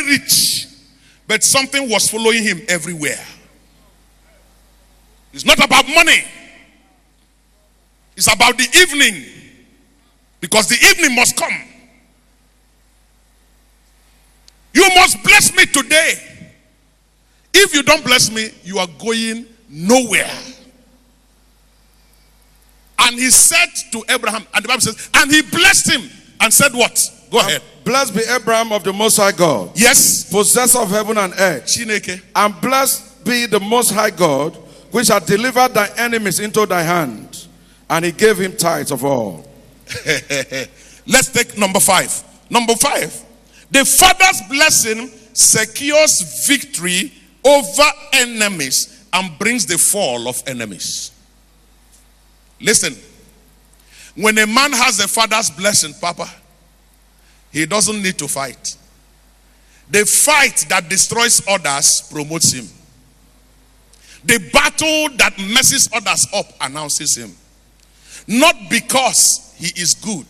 rich, but something was following him everywhere. It's not about money. It's about the evening. Because the evening must come. You must bless me today. If you don't bless me, you are going nowhere. And he said to Abraham, and the Bible says, and he blessed him and said what? Go ahead. Blessed be Abraham of the Most High God. Yes. Possessor of heaven and earth. Chineke. And blessed be the Most High God, which hath delivered thy enemies into thy hand. And he gave him tithes of all. Let's take number 5. Number 5. The father's blessing secures victory over enemies and brings the fall of enemies. Listen. When a man has a father's blessing, Papa, he doesn't need to fight. The fight that destroys others promotes him. The battle that messes others up announces him. Not because he is good,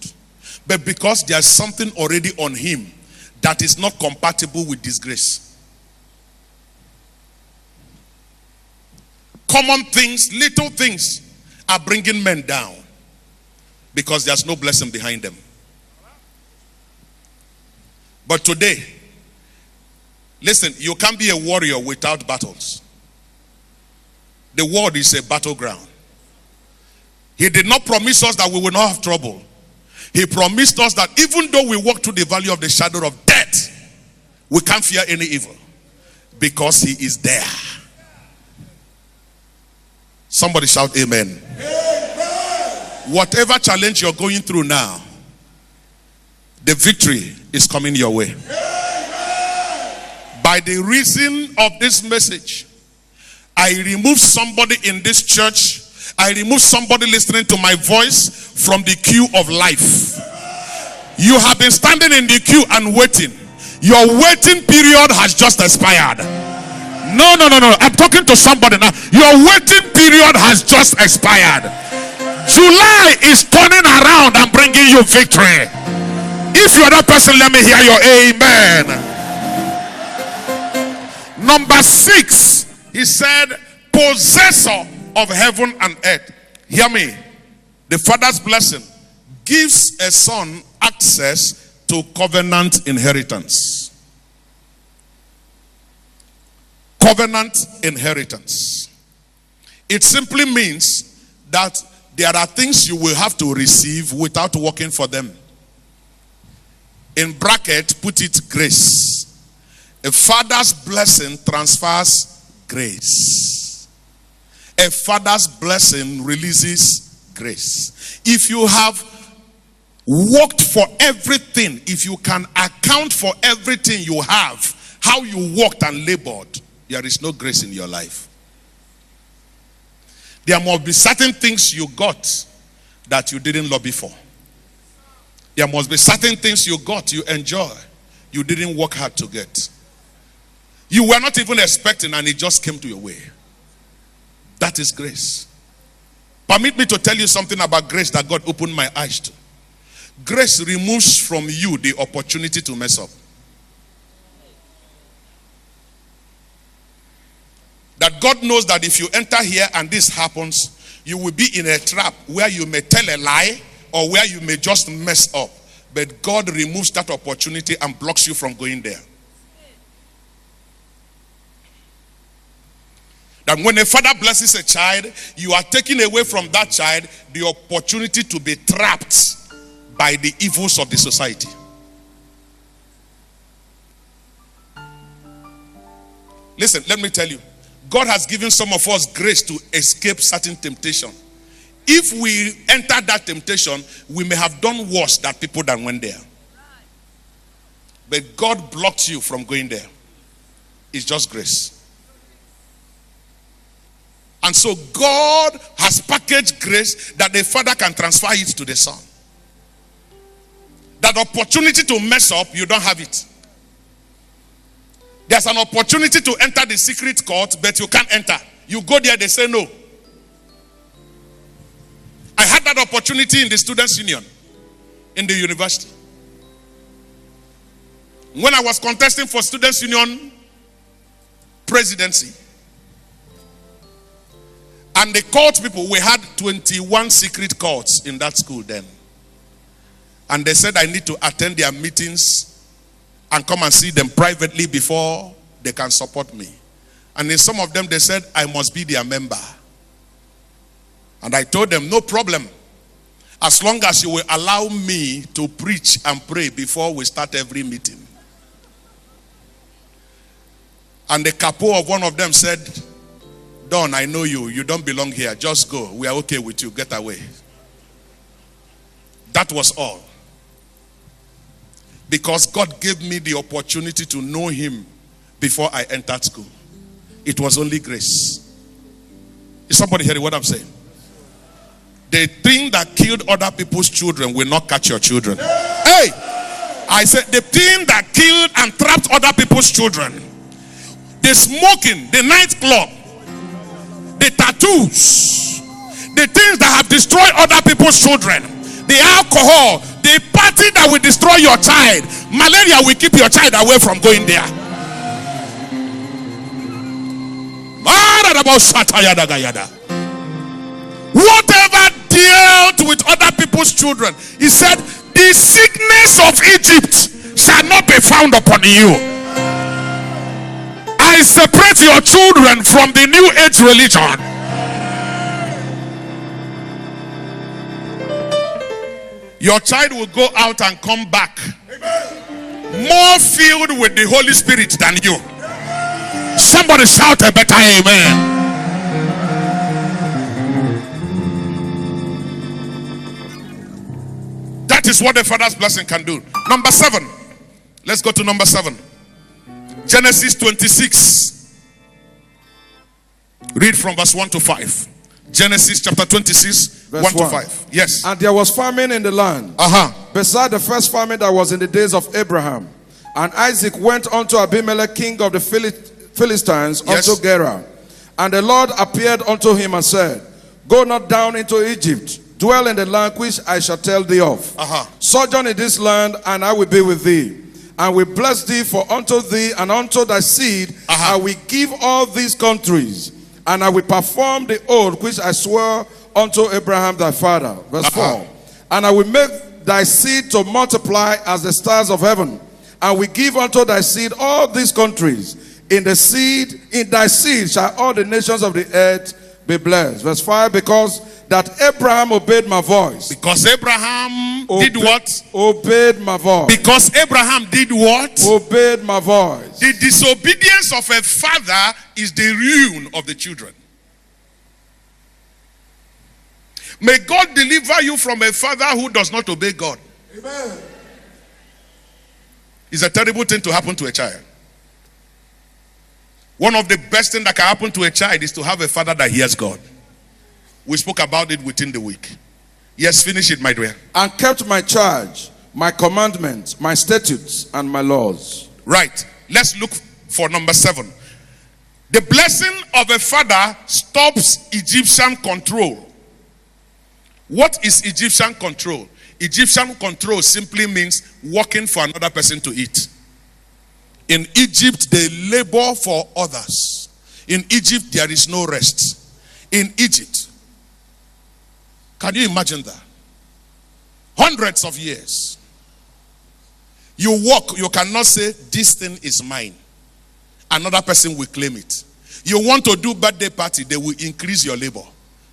but because there's something already on him that is not compatible with disgrace. Common things, little things are bringing men down because there's no blessing behind them. But today, listen, you can't be a warrior without battles. The world is a battleground. He did not promise us that we will not have trouble. He promised us that even though we walk through the valley of the shadow of death, we can't fear any evil because he is there. Somebody shout amen. Amen. Whatever challenge you're going through now, the victory is coming your way. Amen. By the reason of this message, I remove somebody in this church. I remove somebody listening to my voice from the queue of life. You have been standing in the queue and waiting. Your waiting period has just expired. No. I'm talking to somebody now. Your waiting period has just expired. July is turning around and bringing you victory. If you are that person, let me hear your amen. Number 6, he said, possessor of heaven and earth. Hear me. The father's blessing gives a son access to covenant inheritance. Covenant inheritance. It simply means that there are things you will have to receive without working for them. In bracket, put it grace. A father's blessing transfers grace. A father's blessing releases grace. If you have worked for everything, if you can account for everything you have, how you worked and labored, there is no grace in your life. There must be certain things you got that you didn't lobby for. There must be certain things you got, you enjoy, you didn't work hard to get. You were not even expecting and it just came to your way. That is grace. Permit me to tell you something about grace that God opened my eyes to. Grace removes from you the opportunity to mess up. That God knows that if you enter here and this happens, you will be in a trap where you may tell a lie or where you may just mess up. But God removes that opportunity and blocks you from going there. That when a father blesses a child, you are taking away from that child the opportunity to be trapped by the evils of the society. Listen, let me tell you. God has given some of us grace to escape certain temptation. If we enter that temptation, we may have done worse than people that went there. But God blocked you from going there. It's just grace. And so God has packaged grace that the father can transfer it to the son. That opportunity to mess up, you don't have it. There's an opportunity to enter the secret court, but you can't enter. You go there, they say no. I had that opportunity in the students' union in the university. When I was contesting for Students' Union presidency, and the cult people, we had 21 secret cults in that school then. And they said I need to attend their meetings and come and see them privately before they can support me. And in some of them, they said I must be their member. And I told them, no problem. As long as you will allow me to preach and pray before we start every meeting. And the capo of one of them said, Don, I know you. You don't belong here. Just go. We are okay with you. Get away. That was all. Because God gave me the opportunity to know him before I entered school. It was only grace. Is somebody hearing what I'm saying? The thing that killed other people's children will not catch your children. Hey! I said the thing that killed and trapped other people's children. The smoking, the nightclub, the tattoos, the things that have destroyed other people's children, the alcohol, the party that will destroy your child. Malaria will keep your child away from going there. Whatever dealt with other people's children, he said, the sickness of Egypt shall not be found upon you. I separate your children from the new age religion. Your child will go out and come back more filled with the Holy Spirit than you. Somebody shout a better amen. That is what the Father's blessing can do. Number 7. Let's go to number 7. Genesis 26. Read from verse 1 to 5. Genesis chapter 26, verse 1 to 5. Yes. And there was famine in the land. Beside the first famine that was in the days of Abraham. And Isaac went unto Abimelech, king of the Philistines, yes, unto Gerar. And the Lord appeared unto him and said, Go not down into Egypt. Dwell in the land which I shall tell thee of. Sojourn in this land, and I will be with thee. And will bless thee, for unto thee and unto thy seed I will give all these countries. And I will perform the oath which I swore unto Abraham thy father. Verse 4. And I will make thy seed to multiply as the stars of heaven. And will give unto thy seed all these countries. In thy seed shall all the nations of the earth be blessed. Verse 5. Because that Abraham obeyed my voice. Because Abraham did what? Obeyed my voice. Because Abraham did what? Obeyed my voice. The disobedience of a father is the ruin of the children. May God deliver you from a father who does not obey God. Amen. It's a terrible thing to happen to a child. One of the best things that can happen to a child is to have a father that hears God. We spoke about it within the week. Yes, finish it, my dear. And kept my charge, my commandments, my statutes, and my laws. Right. Let's look for number 7. The blessing of a father stops Egyptian control. What is Egyptian control? Egyptian control simply means working for another person to eat. In Egypt, they labor for others. In Egypt, there is no rest. In Egypt, can you imagine that? Hundreds of years. You walk, you cannot say, this thing is mine. Another person will claim it. You want to do birthday party, they will increase your labor.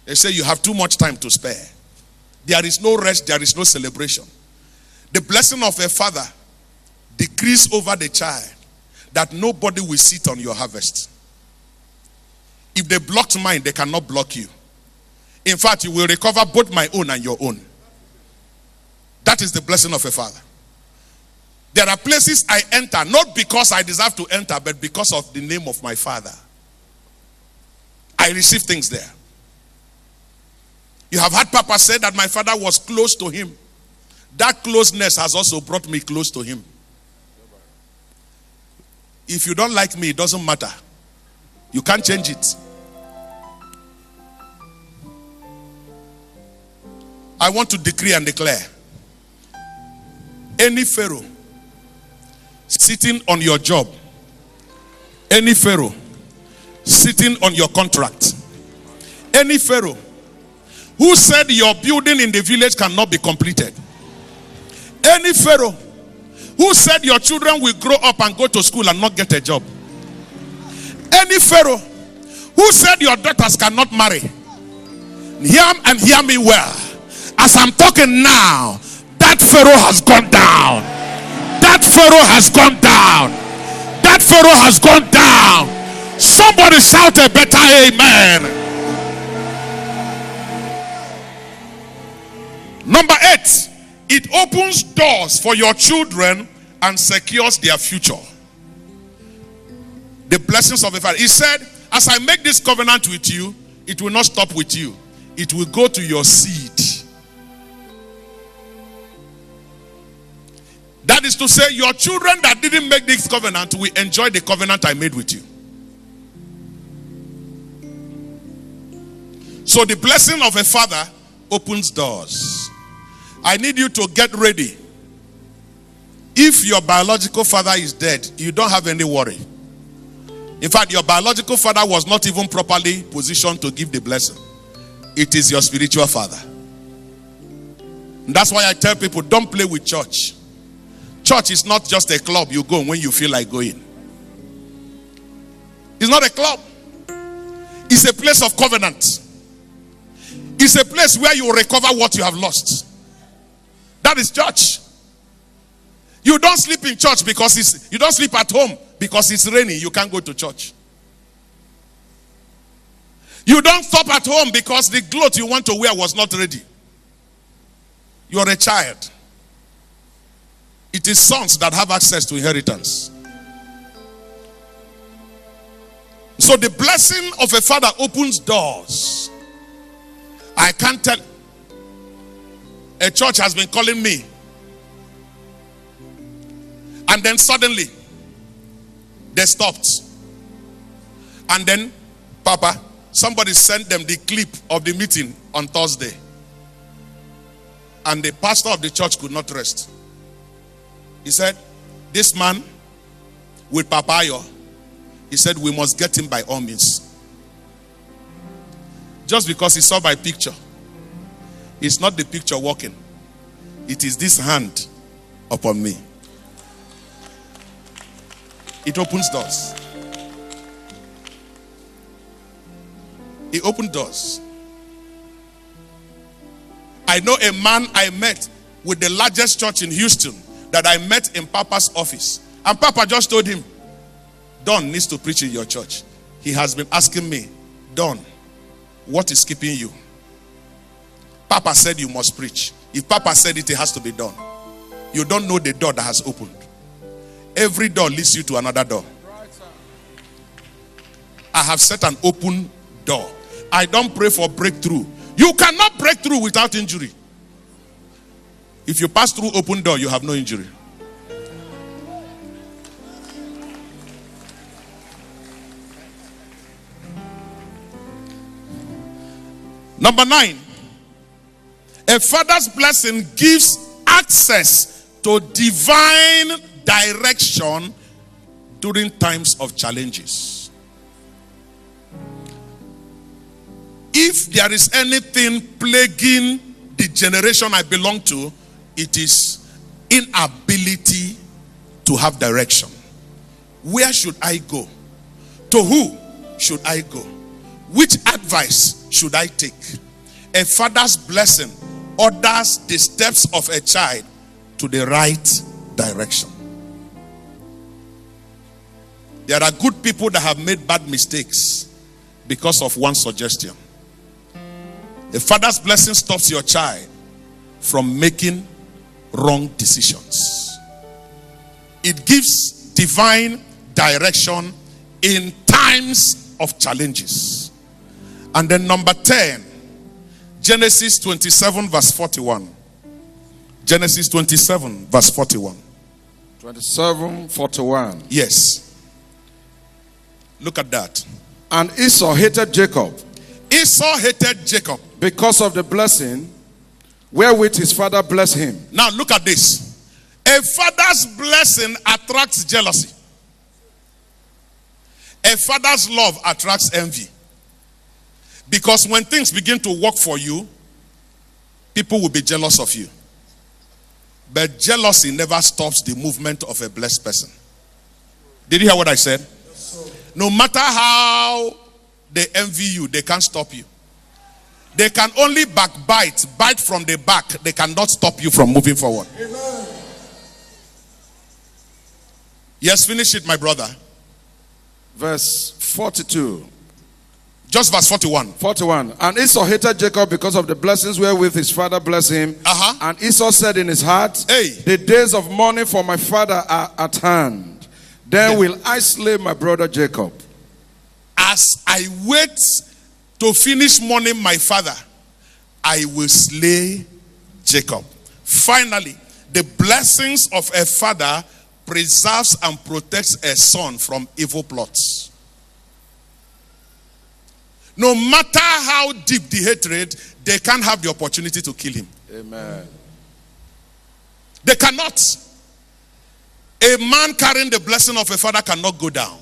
They say you have too much time to spare. There is no rest, there is no celebration. The blessing of a father decrease over the child, that nobody will sit on your harvest. If they blocked mine, they cannot block you. In fact, you will recover both my own and your own. That is the blessing of a father. There are places I enter, not because I deserve to enter, but because of the name of my father. I receive things there. You have heard Papa say that my father was close to him. That closeness has also brought me close to him. If you don't like me, it doesn't matter. You can't change it. I want to decree and declare, any Pharaoh sitting on your job, any Pharaoh sitting on your contract, any Pharaoh who said your building in the village cannot be completed, any Pharaoh who said your children will grow up and go to school and not get a job, any Pharaoh who said your daughters cannot marry, hear me well. As I'm talking now, that Pharaoh has gone down. That Pharaoh has gone down. That Pharaoh has gone down. Somebody shout a better amen. Number 8, it opens doors for your children and secures their future. The blessings of the Father. He said, as I make this covenant with you, it will not stop with you. It will go to your seed. That is to say, your children that didn't make this covenant will enjoy the covenant I made with you. So the blessing of a father opens doors. I need you to get ready. If your biological father is dead, you don't have any worry. In fact, your biological father was not even properly positioned to give the blessing. It is your spiritual father. And that's why I tell people, don't play with church. Church is not just a club you go when you feel like going. It's not a club. It's a place of covenant. It's a place where you recover what you have lost. That is church. You don't sleep in church because you don't sleep at home because it's raining. You can't go to church. You don't stop at home because the clothes you want to wear was not ready. You are a child. It is sons that have access to inheritance. So the blessing of a father opens doors. I can't tell. A church has been calling me. And then suddenly, they stopped. And then, Papa, somebody sent them the clip of the meeting on Thursday. And the pastor of the church could not rest. He said, this man with Papayo, he said, we must get him by all means. Just because he saw my picture. It's not the picture walking. It is this hand upon me. It opens doors. It opened doors. I know a man I met with the largest church in Houston that I met in Papa's office. And Papa just told him, Don needs to preach in your church. He has been asking me, Don, what is keeping you? Papa said you must preach. If Papa said it, it has to be done. You don't know the door that has opened. Every door leads you to another door. I have set an open door. I don't pray for breakthrough. You cannot break through without injury. If you pass through open door, you have no injury. Number 9. A father's blessing gives access to divine direction during times of challenges. If there is anything plaguing the generation I belong to, it is inability to have direction. Where should I go? To who should I go? Which advice should I take? A father's blessing orders the steps of a child to the right direction. There are good people that have made bad mistakes because of one suggestion. A father's blessing stops your child from making wrong decisions. It gives divine direction in times of challenges. And then number 10, Genesis 27 verse 41. Genesis 27 verse 41. 27:41. Yes. Look at that. And Esau hated Jacob. Esau hated Jacob because of the blessing wherewith his father blessed him. Now look at this. A father's blessing attracts jealousy. A father's love attracts envy. Because when things begin to work for you, people will be jealous of you. But jealousy never stops the movement of a blessed person. Did you hear what I said? Yes, no matter how they envy you, they can't stop you. They can only bite from the back. They cannot stop you from moving forward. Amen. Yes, finish it, my brother. Verse 42. Just verse 41. 41. And Esau hated Jacob because of the blessings wherewith his father blessed him. And Esau said in his heart, hey, the days of mourning for my father are at hand. Then will I slay my brother Jacob. As I wait to finish mourning my father, I will slay Jacob. Finally, the blessings of a father preserves and protects a son from evil plots. No matter how deep the hatred, they can't have the opportunity to kill him. Amen. They cannot. A man carrying the blessing of a father cannot go down.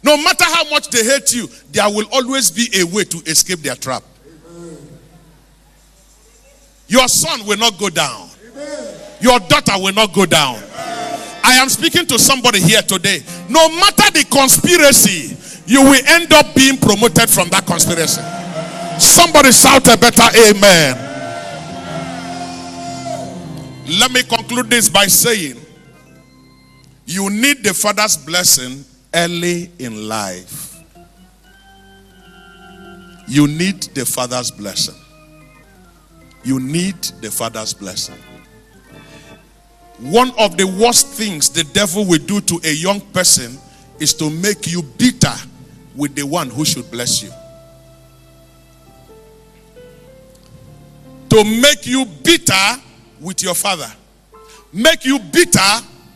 No matter how much they hate you, there will always be a way to escape their trap. Amen. Your son will not go down. Amen. Your daughter will not go down. Amen. I am speaking to somebody here today. No matter the conspiracy, you will end up being promoted from that conspiracy. Somebody shout a better amen. Let me conclude this by saying, you need the father's blessing early in life. You need the father's blessing. You need the father's blessing. One of the worst things the devil will do to a young person is to make you bitter with the one who should bless you. To make you bitter with your father. Make you bitter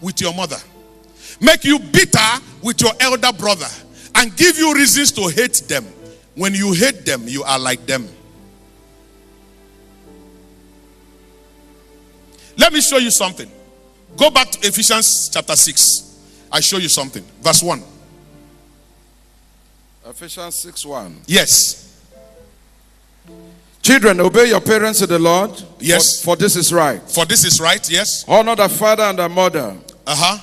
with your mother. Make you bitter with your elder brother. And give you reasons to hate them. When you hate them, you are like them. Let me show you something. Go back to Ephesians chapter 6. I show you something. Verse 1. Ephesians 6:1. Yes. Children, obey your parents in the Lord. Yes. For this is right. For this is right, yes. Honor thy father and thy mother,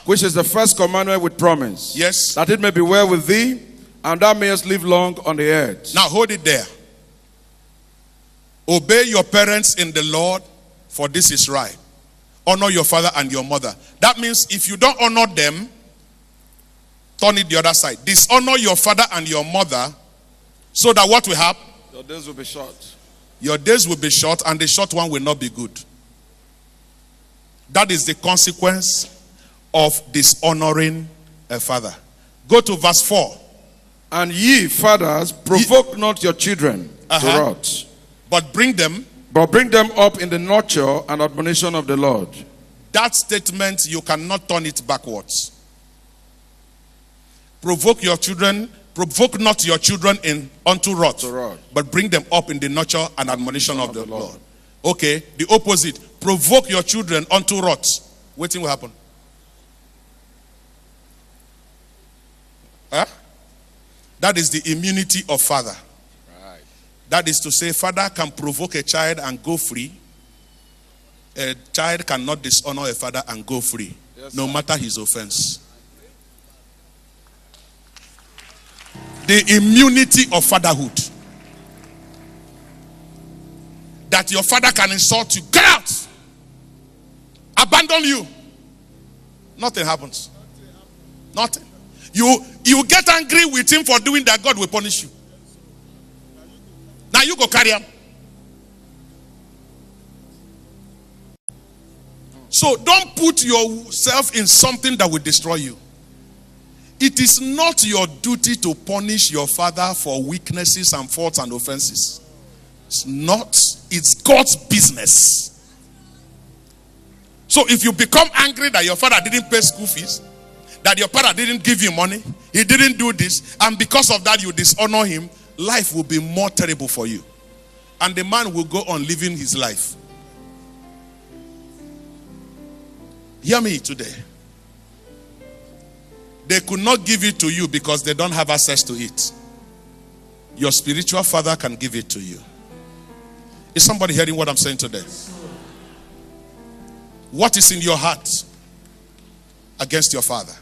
which is the first commandment with promise. Yes. That it may be well with thee, and thou mayest live long on the earth. Now hold it there. Obey your parents in the Lord, for this is right. Honor your father and your mother. That means if you don't honor them, turn it the other side. Dishonor your father and your mother, so that what will happen? Your days will be short. Your days will be short, and the short one will not be good. That is the consequence of dishonoring a father. Go to verse 4. And ye fathers, provoke not your children to wrath, but bring them up in the nurture and admonition of the Lord. That statement, you cannot turn it backwards. Provoke not your children unto wrath, but bring them up in the nurture and admonition of the Lord. Okay, the opposite. Provoke your children unto wrath. What will happen? That is the immunity of father. Right. That is to say, father can provoke a child and go free. A child cannot dishonor a father and go free, no matter his offense. The immunity of fatherhood. That your father can insult you. Get out! Abandon you. Nothing happens. Nothing. You get angry with him for doing that, God will punish you. Now you go carry him. So don't put yourself in something that will destroy you. It is not your duty to punish your father for weaknesses and faults and offenses. It's not. It's God's business. So if you become angry that your father didn't pay school fees, that your father didn't give you money, he didn't do this, and because of that you dishonor him, life will be more terrible for you. And the man will go on living his life. Hear me today. They could not give it to you because they don't have access to it. Your spiritual father can give it to you. Is somebody hearing what I'm saying today? What is in your heart against your father,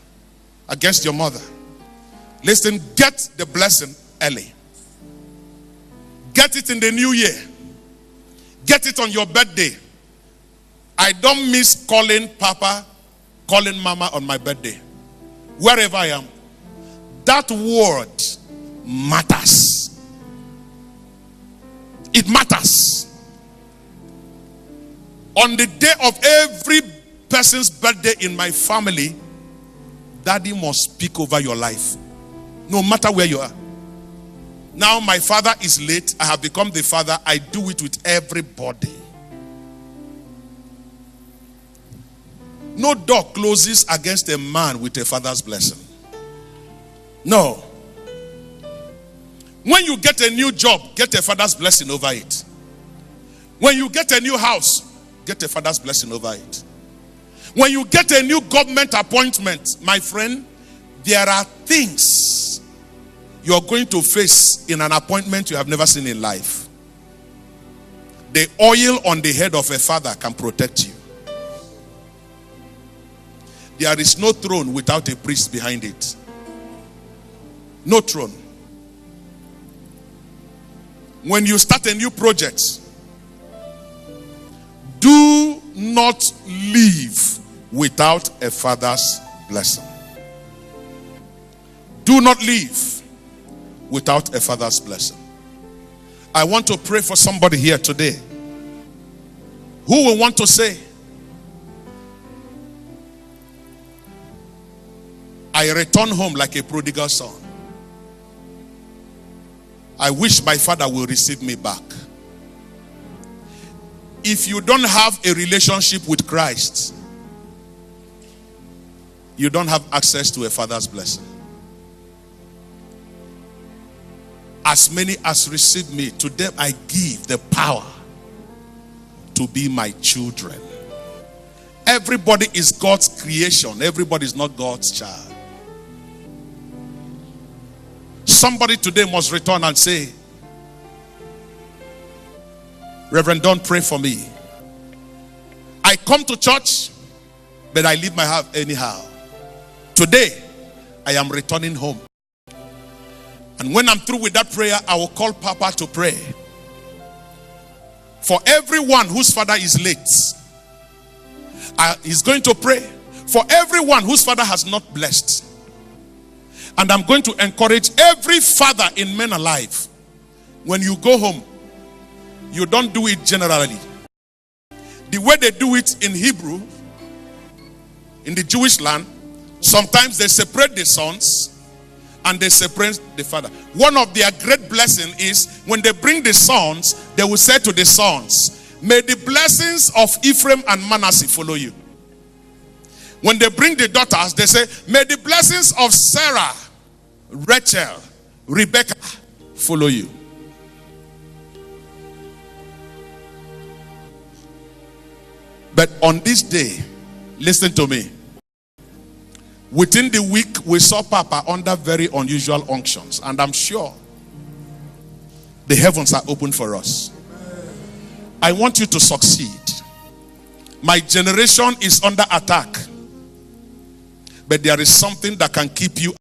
against your mother? Listen, get the blessing early. Get it in the new year. Get it on your birthday. I don't miss calling Papa, calling Mama on my birthday. Wherever I am. That word matters. It matters. On the day of every person's birthday in my family, Daddy must speak over your life. No matter where you are. Now my father is late. I have become the father. I do it with everybody. No door closes against a man with a father's blessing. No. When you get a new job, get a father's blessing over it. When you get a new house, get a father's blessing over it. When you get a new government appointment, my friend, there are things you're going to face in an appointment you have never seen in life. The oil on the head of a father can protect you. There is no throne without a priest behind it. No throne. When you start a new project, do not leave without a father's blessing. Do not leave without a father's blessing. I want to pray for somebody here today who will want to say, I return home like a prodigal son. I wish my father will receive me back. If you don't have a relationship with Christ, you don't have access to a father's blessing. As many as receive me, to them I give the power to be my children. Everybody is God's creation. Everybody is not God's child. Somebody today must return and say, Reverend, don't pray for me. I come to church, but I leave my house anyhow. Today, I am returning home. And when I'm through with that prayer, I will call Papa to pray. For everyone whose father is late, he's going to pray. For everyone whose father has not blessed. And I'm going to encourage every father in men alive. When you go home, you don't do it generally. The way they do it in Hebrew, in the Jewish land, sometimes they separate the sons and they separate the father. One of their great blessings is when they bring the sons, they will say to the sons, may the blessings of Ephraim and Manasseh follow you. When they bring the daughters, they say, may the blessings of Sarah, Rachel, Rebecca follow you. But on this day, listen to me. Within the week, we saw Papa under very unusual unctions. And I'm sure the heavens are open for us. I want you to succeed. My generation is under attack. But there is something that can keep you